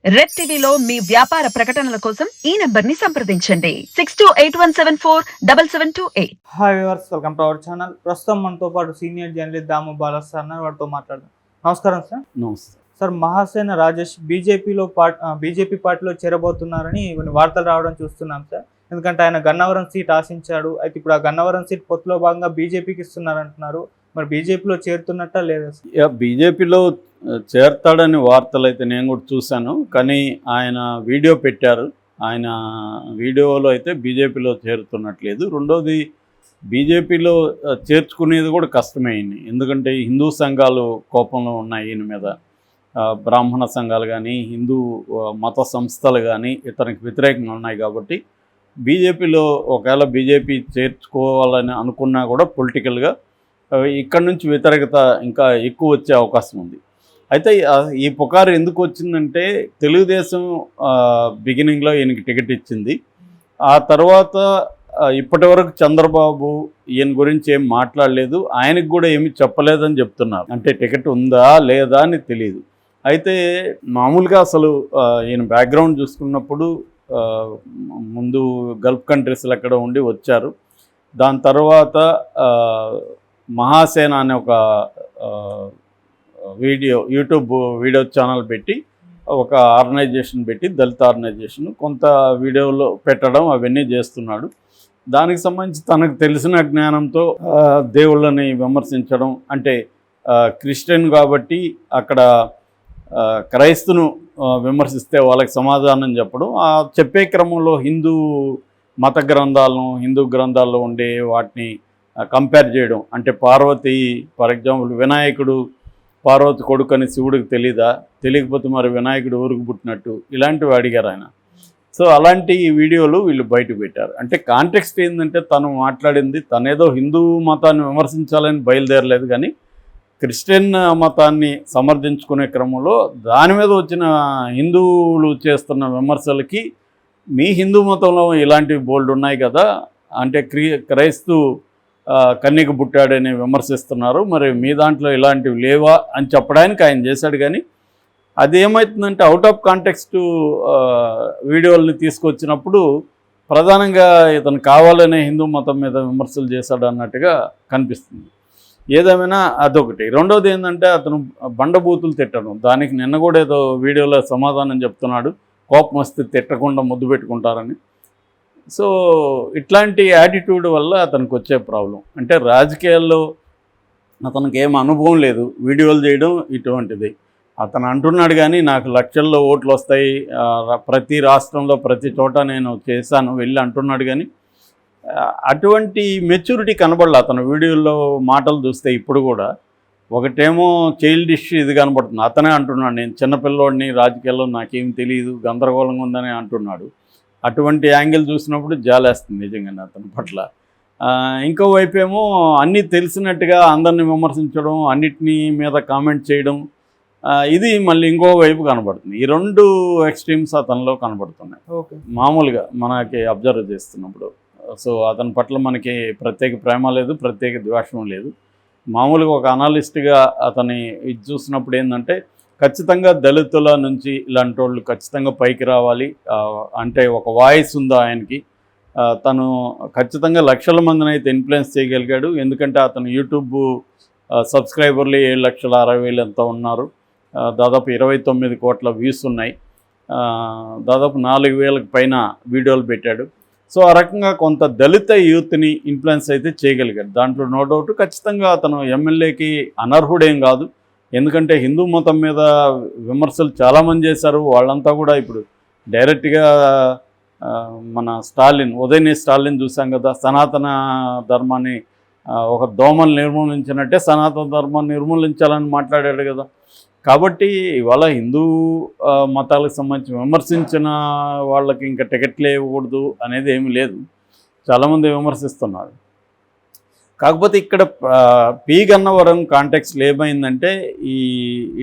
Red టీవీలో మీ వ్యాపార ప్రకటనల కోసం ఈ నంబర్ ని సంప్రదించండి 6281747728. Hi viewers, welcome to our channel. ప్రస్తుతం మనతో పాటు సీనియర్ జర్నలిస్ట్ దాము బాలా సార్ అన్నారు. వాటితో మాట్లాడదాం. నమస్కారం సార్. నమస్తే సార్, మహాసేన రాజేష్ బీజేపీ పార్టీలో చేరబోతున్నారని కొన్ని వార్తలు రావడం చూస్తున్నాం సార్. ఎందుకంటే ఆయన గన్నవరం సీట్ ఆశించాడు. అయితే ఇప్పుడు ఆ గన్నవరం సీట్ పొత్తులో భాగంగా బీజేపీకి ఇస్తున్నారంటున్నారు. మరి బీజేపీలో చేరుతున్నట్టా లేదా సార్? బీజేపీలో చేరతాడని వార్తలు అయితే నేను కూడా చూశాను. కానీ ఆయన వీడియో పెట్టారు. ఆయన వీడియోలో అయితే బీజేపీలో చేరుతున్నట్లేదు. రెండోది, బీజేపీలో చేర్చుకునేది కూడా కష్టమైంది. ఎందుకంటే హిందూ సంఘాలు కోపంలో ఉన్నాయి ఈయన మీద. బ్రాహ్మణ సంఘాలు కానీ హిందూ మత సంస్థలు కానీ ఇతనికి వ్యతిరేకంగా ఉన్నాయి. కాబట్టి బీజేపీలో ఒకవేళ బీజేపీ చేర్చుకోవాలని అనుకున్నా కూడా పొలిటికల్గా ఇక్కడ నుంచి వ్యతిరేకత ఇంకా ఎక్కువ వచ్చే అవకాశం ఉంది. అయితే ఈ పుకారు ఎందుకు వచ్చిందంటే, తెలుగుదేశం బిగినింగ్లో ఈయనకి టికెట్ ఇచ్చింది. ఆ తర్వాత ఇప్పటి వరకు చంద్రబాబు ఈయన గురించి ఏం మాట్లాడలేదు, ఆయనకు కూడా ఏమి చెప్పలేదని చెప్తున్నారు. అంటే టికెట్ ఉందా లేదా అని తెలియదు. అయితే మామూలుగా అసలు ఈయన బ్యాక్గ్రౌండ్ చూసుకున్నప్పుడు ముందు గల్ఫ్ కంట్రీస్లో ఎక్కడ ఉండి వచ్చారు. దాని తర్వాత మహాసేన అనే ఒక యూట్యూబ్ వీడియో ఛానల్ పెట్టి ఒక ఆర్గనైజేషన్ పెట్టి, దళిత ఆర్గనైజేషన్, కొంత వీడియోలో పెట్టడం అవన్నీ చేస్తున్నాడు. దానికి సంబంధించి తనకు తెలిసిన జ్ఞానంతో దేవుళ్ళని విమర్శించడం, అంటే క్రిస్టియన్ కాబట్టి అక్కడ క్రైస్తును విమర్శిస్తే వాళ్ళకి సమాధానం చెప్పడం, ఆ చెప్పే క్రమంలో హిందూ మత గ్రంథాలను, హిందూ గ్రంథాల్లో ఉండే వాటిని కంపేర్ చేయడం. అంటే పార్వతి, ఫర్ ఎగ్జాంపుల్, వినాయకుడు పార్వతి కొడుకు అని శివుడికి తెలియకపోతే మరి వినాయకుడు ఊరికి పుట్టినట్టు, ఇలాంటివి అడిగారు ఆయన. సో అలాంటి వీడియోలు వీళ్ళు బయటకు పెట్టారు. అంటే కాంటెక్స్ట్ ఏంటంటే, తను మాట్లాడింది తనేదో హిందూ మతాన్ని విమర్శించాలని బయలుదేరలేదు, కానీ క్రిస్టియన్ మతాన్ని సమర్థించుకునే క్రమంలో దాని మీద వచ్చిన హిందువులు చేస్తున్న విమర్శలకి, మీ హిందూ మతంలో ఇలాంటివి బోల్డ్ ఉన్నాయి కదా, అంటే క్రైస్తు కన్యకు పుట్టాడని విమర్శిస్తున్నారు, మరి మీ దాంట్లో ఇలాంటివి లేవా అని చెప్పడానికి ఆయన చేశాడు. కానీ అదేమవుతుందంటే, అవుట్ ఆఫ్ కాంటెక్స్ట్ వీడియోల్ని తీసుకొచ్చినప్పుడు ప్రధానంగా ఇతను కావాలనే హిందూ మతం మీద విమర్శలు చేశాడు అన్నట్టుగా కనిపిస్తుంది. ఏదేమైనా అదొకటి. రెండోది ఏంటంటే, అతను బండబూతులు తిట్టడం. దానికి నిన్న కూడా ఏదో వీడియోలో సమాధానం చెప్తున్నాడు, కోపం వస్తే తిట్టకుండా ముద్దు పెట్టుకుంటారని. సో ఇట్లాంటి యాటిట్యూడ్ వల్ల అతనికి వచ్చే ప్రాబ్లం. అంటే రాజకీయాల్లో అతనికి ఏం అనుభవం లేదు, వీడియోలు చేయడం ఇటువంటిది. అతను అంటున్నాడు కానీ నాకు లక్షల్లో ఓట్లు వస్తాయి, ప్రతి రాష్ట్రంలో ప్రతి చోట నేను చేశాను వెళ్ళి అంటున్నాడు. కానీ అటువంటి మెచ్యూరిటీ కనబడలే అతను వీడియోల్లో. మాటలు చూస్తే ఇప్పుడు కూడా ఒకటేమో చైల్డిష్ ఇది కనబడుతుంది. అతనే అంటున్నాడు, నేను చిన్నపిల్లోడిని, రాజకీయాల్లో నాకేం తెలియదు, గందరగోళంగా ఉందని అంటున్నాడు. అటువంటి యాంగిల్ చూసినప్పుడు జాలేస్తుంది నిజంగానే అతని పట్ల. ఇంకోవైపు ఏమో అన్నీ తెలిసినట్టుగా అందరిని విమర్శించడం, అన్నిటినీ మీద కామెంట్ చేయడం, ఇది మళ్ళీ ఇంకో వైపు కనబడుతుంది. ఈ రెండు ఎక్స్ట్రీమ్స్ అతనిలో కనబడుతున్నాయి మామూలుగా మనకి అబ్జర్వ్ చేస్తున్నప్పుడు. సో అతని పట్ల మనకి ప్రత్యేక ప్రేమ లేదు, ప్రత్యేక ద్వేషం లేదు. మామూలుగా ఒక అనలిస్ట్గా అతని ఇది చూసినప్పుడు ఏంటంటే, ఖచ్చితంగా దళితుల నుంచి ఇలాంటి వాళ్ళు ఖచ్చితంగా పైకి రావాలి, అంటే ఒక వాయిస్ ఉందో ఆయనకి. తను ఖచ్చితంగా లక్షల మందిని అయితే ఇన్ఫ్లుయెన్స్ చేయగలిగాడు. ఎందుకంటే అతను యూట్యూబ్ సబ్స్క్రైబర్లు 7,60,000 ఎంత ఉన్నారు, దాదాపు 29 కోట్ల వ్యూస్ ఉన్నాయి, దాదాపు 4,000కి పైన వీడియోలు పెట్టాడు. సో ఆ రకంగా కొంత దళిత యూత్ని ఇన్ఫ్లుయెన్స్ అయితే చేయగలిగాడు. దాంట్లో నో డౌట్. ఖచ్చితంగా అతను ఎమ్మెల్యేకి అనర్హుడేం కాదు. ఎందుకంటే హిందూ మతం మీద విమర్శలు చాలామంది చేశారు. వాళ్ళంతా కూడా ఇప్పుడు డైరెక్ట్గా మన ఉదయనిధి స్టాలిన్ చూసాం కదా, సనాతన ధర్మాన్ని ఒక దోమలు నిర్మూలించినట్టే సనాతన ధర్మాన్ని నిర్మూలించాలని మాట్లాడాడు కదా. కాబట్టి ఇవాళ హిందూ మతాలకు సంబంధించి విమర్శించిన వాళ్ళకి ఇంకా టికెట్లు ఇవ్వకూడదు అనేది ఏమీ లేదు. చాలామంది విమర్శిస్తున్నారు. కాకపోతే ఇక్కడ పి గన్నవరం కాంటెక్స్లో ఏమైందంటే,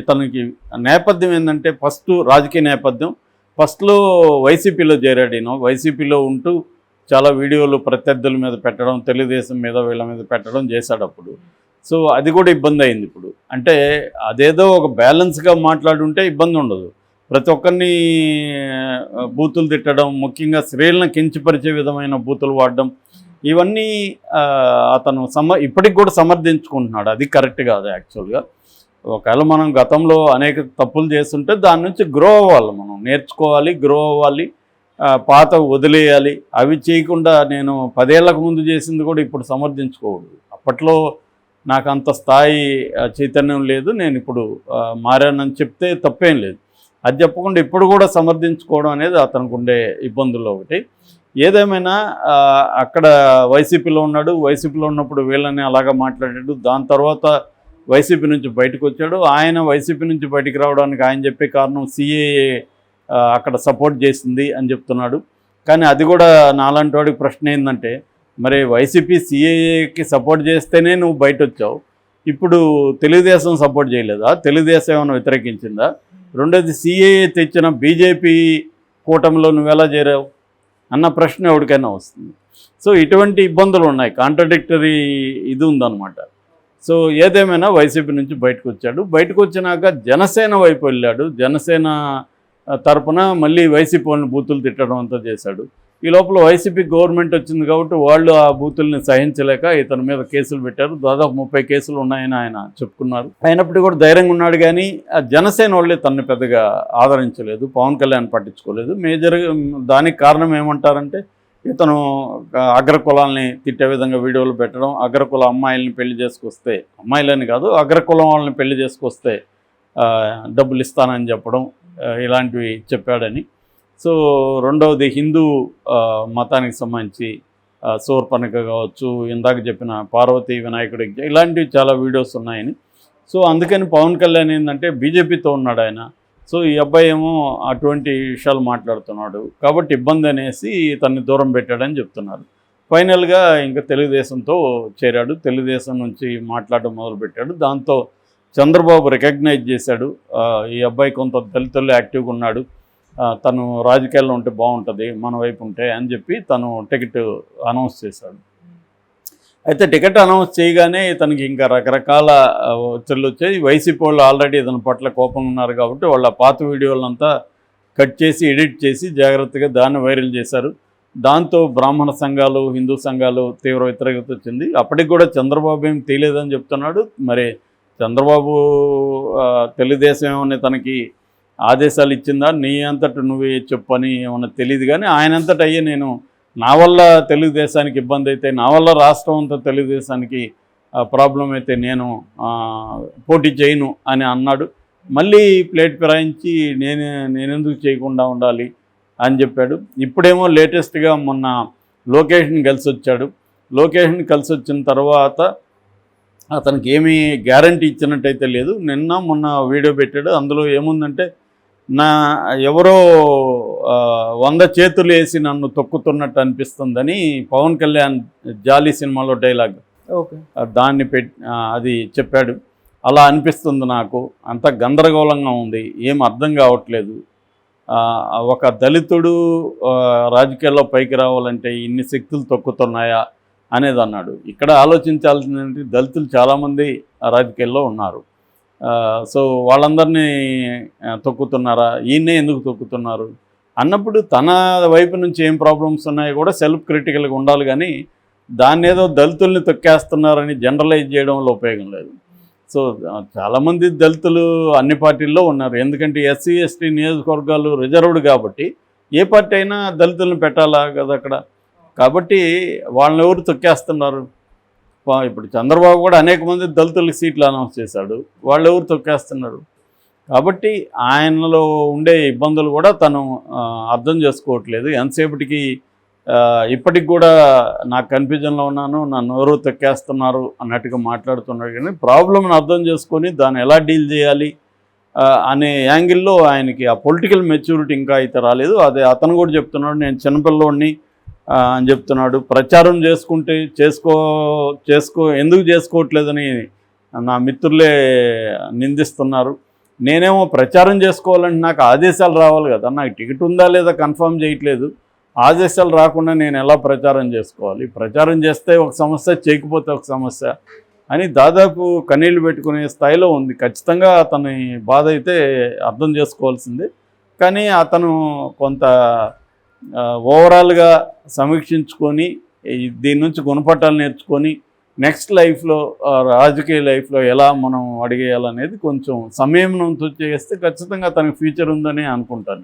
ఇతనికి నేపథ్యం ఏంటంటే, ఫస్ట్ రాజకీయ నేపథ్యం. ఫస్ట్లో వైసీపీలో చేరాడు. వైసీపీలో ఉంటూ చాలా వీడియోలు ప్రత్యర్థుల మీద పెట్టడం, తెలుగుదేశం మీద వీళ్ళ మీద పెట్టడం చేశాడు అప్పుడు. సో అది కూడా ఇబ్బంది అయింది ఇప్పుడు. అంటే అదేదో ఒక బ్యాలెన్స్గా మాట్లాడుంటే ఇబ్బంది ఉండదు. ప్రతి ఒక్కరిని బూతులు తిట్టడం, ముఖ్యంగా స్త్రీలను కించపరిచే విధమైన బూతులు వాడడం, ఇవన్నీ అతను ఇప్పటికి కూడా సమర్థించుకుంటున్నాడు. అది కరెక్ట్ కాదు యాక్చువల్గా. ఒకవేళ మనం గతంలో అనేక తప్పులు చేస్తుంటే దాని నుంచి గ్రో అవ్వాలి, మనం నేర్చుకోవాలి, గ్రో అవ్వాలి, పాత వదిలేయాలి. అవి చేయకుండా నేను 10 ఏళ్లకు ముందు చేసింది కూడా ఇప్పుడు సమర్థించుకోకూడదు. అప్పట్లో నాకు అంత స్థాయి చైతన్యం లేదు, నేను ఇప్పుడు మారానని చెప్తే తప్పేం లేదు. అది చెప్పకుండా ఇప్పుడు కూడా సమర్థించుకోవడం అనేది అతనికి ఉండే ఇబ్బందుల్లో ఒకటి. ఏదేమైనా అక్కడ వైసీపీలో ఉన్నాడు, వైసీపీలో ఉన్నప్పుడు వీళ్ళని అలాగా మాట్లాడాడు. దాని తర్వాత వైసీపీ నుంచి బయటకు వచ్చాడు. ఆయన వైసీపీ నుంచి బయటికి రావడానికి ఆయన చెప్పే కారణం సిఏఏ అక్కడ సపోర్ట్ చేసింది అని చెప్తున్నాడు. కానీ అది కూడా నాలాంటి వాడికి ప్రశ్న ఏంటంటే, మరి వైసీపీ సిఏఏకి సపోర్ట్ చేస్తేనే నువ్వు బయట వచ్చావు, ఇప్పుడు తెలుగుదేశం సపోర్ట్ చేయలేదా? తెలుగుదేశం ఏమైనా వ్యతిరేకించిందా? రెండోది సిఏఏ తెచ్చిన బీజేపీ కూటమిలో నువ్వు ఎలా చేరావు అన్న ప్రశ్న ఎవరికైనా వస్తుంది. సో ఇటువంటి ఇబ్బందులు ఉన్నాయి, కాంట్రడిక్టరీ ఇది ఉందన్నమాట. సో ఏదేమైనా వైసీపీ నుంచి బయటకు వచ్చాడు. బయటకు వచ్చినాక జనసేన వైపు వెళ్ళాడు. జనసేన తరపున మళ్ళీ వైసీపీ వాళ్ళని బూతులు తిట్టడం అంతా చేశాడు. ఈ లోపల వైసీపీ గవర్నమెంట్ వచ్చింది కాబట్టి వాళ్ళు ఆ బూతుల్ని సహించలేక ఇతని మీద కేసులు పెట్టారు. దాదాపు 30 కేసులు ఉన్నాయని ఆయన చెప్పుకున్నారు. అయినప్పటికీ కూడా ధైర్యంగా ఉన్నాడు. కానీ ఆ జనసేన వాళ్ళే తనని పెద్దగా ఆదరించలేదు, పవన్ కళ్యాణ్ పట్టించుకోలేదు. మేజర్గా దానికి కారణం ఏమంటారంటే, ఇతను అగ్రకులాలని తిట్టే విధంగా వీడియోలు పెట్టడం, అగ్రకుల అమ్మాయిలని పెళ్లి చేసుకొస్తే, అమ్మాయిలని కాదు అగ్రకులం వాళ్ళని పెళ్లి చేసుకొస్తే డబ్బులు ఇస్తానని చెప్పడం, ఇలాంటివి చెప్పాడని. సో రెండవది హిందూ మతానికి సంబంధించి శూర్పణఖ కావచ్చు, ఇందాక చెప్పిన పార్వతీ వినాయకుడికి, ఇలాంటివి చాలా వీడియోస్ ఉన్నాయని. సో అందుకని పవన్ కళ్యాణ్ ఏంటంటే బీజేపీతో ఉన్నాడు ఆయన. సో ఈ అబ్బాయి ఏమో అటువంటి విషయాలు మాట్లాడుతున్నాడు కాబట్టి ఇబ్బంది అనేసి తనని దూరం పెట్టాడని చెప్తున్నారు. ఫైనల్గా ఇంకా తెలుగుదేశంతో చేరాడు, తెలుగుదేశం నుంచి మాట్లాడడం మొదలుపెట్టాడు. దాంతో చంద్రబాబు రికగ్నైజ్ చేశాడు, ఈ అబ్బాయి కొంత దళితుల్లో యాక్టివ్గా ఉన్నాడు, తను రాజకీయాల్లో ఉంటే బాగుంటుంది మన వైపు ఉంటే అని చెప్పి తను టికెట్ అనౌన్స్ చేశాడు. అయితే టికెట్ అనౌన్స్ చేయగానే ఇతనికి ఇంకా రకరకాల ఒత్తిళ్ళు వచ్చాయి. వైసీపీ వాళ్ళు ఆల్రెడీ ఇతని పట్ల కోపంగా ఉన్నారు కాబట్టి వాళ్ళ పాత వీడియోలంతా కట్ చేసి ఎడిట్ చేసి జాగ్రత్తగా దాన్ని వైరల్ చేశారు. దాంతో బ్రాహ్మణ సంఘాలు, హిందూ సంఘాలు తీవ్ర వ్యతిరేకత వచ్చింది. అప్పటికి కూడా చంద్రబాబు ఏం తెలియదని చెప్తున్నాడు. మరి చంద్రబాబు తెలుగుదేశం ఏమన్నా తనకి ఆదేశాలు ఇచ్చిందా, నీ అంతట నువ్వే చెప్పని ఏమన్నా తెలియదు. కానీ ఆయనంతట అయ్యే నేను నా వల్ల తెలుగుదేశానికి ఇబ్బంది అయితే, నా వల్ల రాష్ట్రం అంతా తెలుగుదేశానికి ప్రాబ్లం అయితే నేను పోటీ చేయను అని అన్నాడు. మళ్ళీ ప్లేట్ ఫిరాయించి నేనెందుకు చేయకుండా ఉండాలి అని చెప్పాడు. ఇప్పుడేమో లేటెస్ట్గా మొన్న లోకేష్ని కలిసి వచ్చాడు. లోకేష్ని కలిసి వచ్చిన తర్వాత అతనికి ఏమీ గ్యారంటీ ఇచ్చినట్టయితే లేదు. నిన్న మొన్న వీడియో పెట్టాడు. అందులో ఏముందంటే, ఎవరో 100 చేతులు వేసి నన్ను తొక్కుతున్నట్టు అనిపిస్తుందని పవన్ కళ్యాణ్ జాలీ సినిమాలో డైలాగ్, ఓకే, దాన్ని అది చెప్పాడు. అలా అనిపిస్తుంది నాకు, అంత గందరగోళంగా ఉంది, ఏం అర్థం కావట్లేదు. ఒక దళితుడు రాజకీయాల్లో పైకి రావాలంటే ఇన్ని శక్తులు తొక్కుతున్నాయా అనేది అన్నాడు. ఇక్కడ ఆలోచించాల్సింది, దళితులు చాలామంది రాజకీయాల్లో ఉన్నారు. సో వాళ్ళందరినీ తొక్కుతున్నారా, ఈయన్నే ఎందుకు తొక్కుతున్నారు అన్నప్పుడు తన వైపు నుంచి ఏం ప్రాబ్లమ్స్ ఉన్నాయో కూడా సెల్ఫ్ క్రిటికల్గా ఉండాలి. కానీ దాన్ని ఏదో దళితుల్ని తొక్కేస్తున్నారని జనరలైజ్ చేయడంలో ఉపయోగం లేదు. సో చాలామంది దళితులు అన్ని పార్టీల్లో ఉన్నారు. ఎందుకంటే ఎస్సీ ఎస్టీ నియోజకవర్గాలు రిజర్వ్డ్ కాబట్టి ఏ పార్టీ అయినా దళితులను పెట్టాలా కదా అక్కడ. కాబట్టి వాళ్ళని ఎవరు తొక్కేస్తున్నారు? ఇప్పుడు చంద్రబాబు కూడా అనేక మంది దళితులకి సీట్లు అనౌన్స్ చేశాడు, వాళ్ళు ఎవరు తొక్కేస్తున్నారు? కాబట్టి ఆయనలో ఉండే ఇబ్బందులు కూడా తను అర్థం చేసుకోవట్లేదు. ఎంతసేపటికి ఇప్పటికి కూడా నాకు కన్ఫ్యూజన్లో ఉన్నాను, నన్ను ఎవరు తొక్కేస్తున్నారు అన్నట్టుగా మాట్లాడుతున్నాడు. కానీ ప్రాబ్లమ్ని అర్థం చేసుకొని దాన్ని ఎలా డీల్ చేయాలి అనే యాంగిల్లో ఆయనకి ఆ పొలిటికల్ మెచ్యూరిటీ ఇంకా అయితే రాలేదు. అదే అతను కూడా చెప్తున్నాడు, నేను చిన్నపిల్లోడిని అని చెప్తున్నాడు. ప్రచారం ఎందుకు చేసుకోవట్లేదని నా మిత్రులే నిందిస్తున్నారు. నేనేమో ప్రచారం చేసుకోవాలంటే నాకు ఆదేశాలు రావాలి కదా, నాకు టికెట్ ఉందా లేదా కన్ఫర్మ్ చేయట్లేదు, ఆదేశాలు రాకుండా నేను ఎలా ప్రచారం చేసుకోవాలి? ప్రచారం చేస్తే ఒక సమస్య, చేయకపోతే ఒక సమస్య అని దాదాపు కన్నీళ్లు పెట్టుకునే స్థాయిలో ఉంది. ఖచ్చితంగా అతని బాధ అయితే అర్థం చేసుకోవాల్సిందే. కానీ అతను కొంత ఓవరాల్గా సమీక్షించుకొని దీని నుంచి గుణపట్టాలు నేర్చుకొని నెక్స్ట్ లైఫ్లో రాజకీయ లైఫ్లో ఎలా మనం అడిగేయాలనేది కొంచెం సంయమనంతో చేస్తే ఖచ్చితంగా తనకు ఫ్యూచర్ ఉందని అనుకుంటాను.